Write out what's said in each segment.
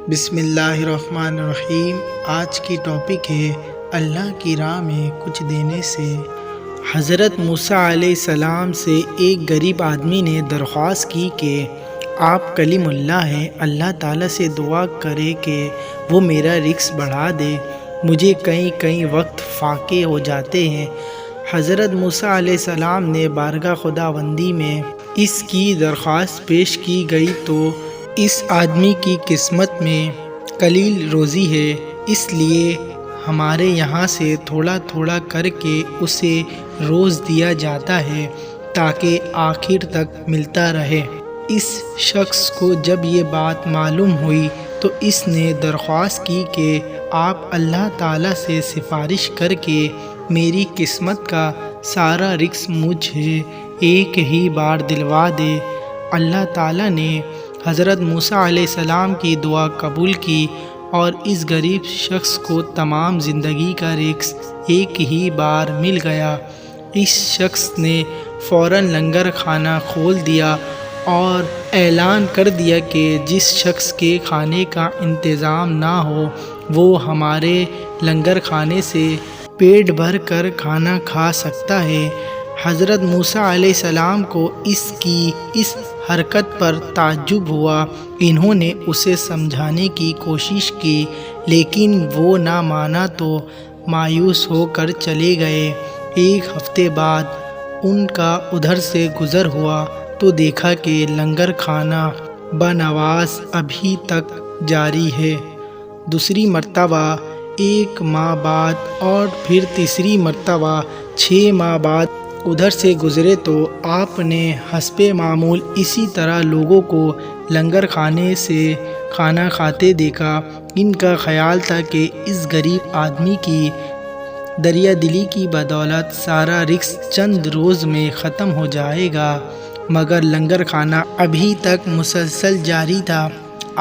بسم اللہ الرحمن الرحیم۔ آج کی ٹاپک ہے اللہ کی راہ میں کچھ دینے سے۔ حضرت موسیٰ علیہ السلام سے ایک غریب آدمی نے درخواست کی کہ آپ کلیم اللہ ہیں، اللہ تعالیٰ سے دعا کرے کہ وہ میرا رزق بڑھا دے، مجھے کئی وقت فاقے ہو جاتے ہیں۔ حضرت موسیٰ علیہ السلام نے بارگاہ خداوندی میں اس کی درخواست پیش کی گئی تو اس آدمی کی قسمت میں قلیل روزی ہے، اس لیے ہمارے یہاں سے تھوڑا تھوڑا کر کے اسے روز دیا جاتا ہے تاکہ آخر تک ملتا رہے۔ اس شخص کو جب یہ بات معلوم ہوئی تو اس نے درخواست کی کہ آپ اللہ تعالیٰ سے سفارش کر کے میری قسمت کا سارا رزق مجھے ایک ہی بار دلوا دے۔ اللہ تعالیٰ نے حضرت موسیٰ علیہ السلام کی دعا قبول کی اور اس غریب شخص کو تمام زندگی کا رزق ایک ہی بار مل گیا۔ اس شخص نے فوراً لنگر خانہ کھول دیا اور اعلان کر دیا کہ جس شخص کے کھانے کا انتظام نہ ہو وہ ہمارے لنگر کھانے سے پیٹ بھر کر کھانا کھا سکتا ہے۔ حضرت موسیٰ علیہ السلام کو اس کی اس حرکت پر تعجب ہوا۔ انہوں نے اسے سمجھانے کی کوشش کی لیکن وہ نہ مانا تو مایوس ہو کر چلے گئے۔ ایک ہفتے بعد ان کا ادھر سے گزر ہوا تو دیکھا کہ لنگر کھانا بنواس ابھی تک جاری ہے۔ دوسری مرتبہ 1 ماہ بعد اور پھر تیسری مرتبہ 6 ماہ بعد ادھر سے گزرے تو آپ نے حسب معمول اسی طرح لوگوں کو لنگر کھانے سے کھانا کھاتے دیکھا۔ ان کا خیال تھا کہ اس غریب آدمی کی دریا دلی کی بدولت سارا رزق چند روز میں ختم ہو جائے گا، مگر لنگر کھانا ابھی تک مسلسل جاری تھا۔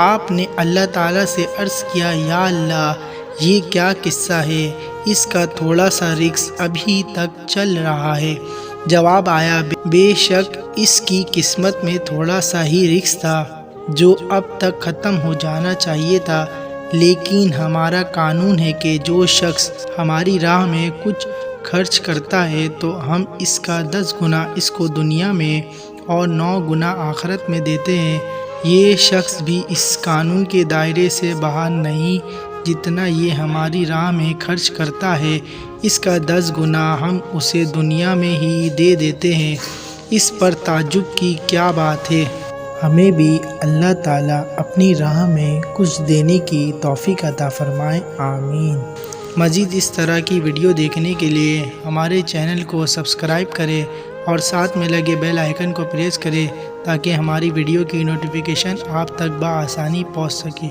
آپ نے اللہ تعالیٰ سے عرض کیا، یا اللہ، یہ کیا قصہ ہے؟ اس کا تھوڑا سا رزق ابھی تک چل رہا ہے۔ جواب آیا، بے شک اس کی قسمت میں تھوڑا سا ہی رزق تھا جو اب تک ختم ہو جانا چاہیے تھا، لیکن ہمارا قانون ہے کہ جو شخص ہماری راہ میں کچھ خرچ کرتا ہے تو ہم اس کا 10 گنا اس کو دنیا میں اور 9 گنا آخرت میں دیتے ہیں۔ یہ شخص بھی اس قانون کے دائرے سے باہر نہیں، جتنا یہ ہماری راہ میں خرچ کرتا ہے اس کا 10 گنا ہم اسے دنیا میں ہی دے دیتے ہیں۔ اس پر تعجب کی کیا بات ہے؟ ہمیں بھی اللہ تعالیٰ اپنی راہ میں کچھ دینے کی توفیق عطا فرمائے، آمین۔ مزید اس طرح کی ویڈیو دیکھنے کے لیے ہمارے چینل کو سبسکرائب کریں اور ساتھ میں لگے بیل آئیکن کو پریس کریں تاکہ ہماری ویڈیو کی نوٹیفیکیشن آپ تک بآسانی پہنچ سکے۔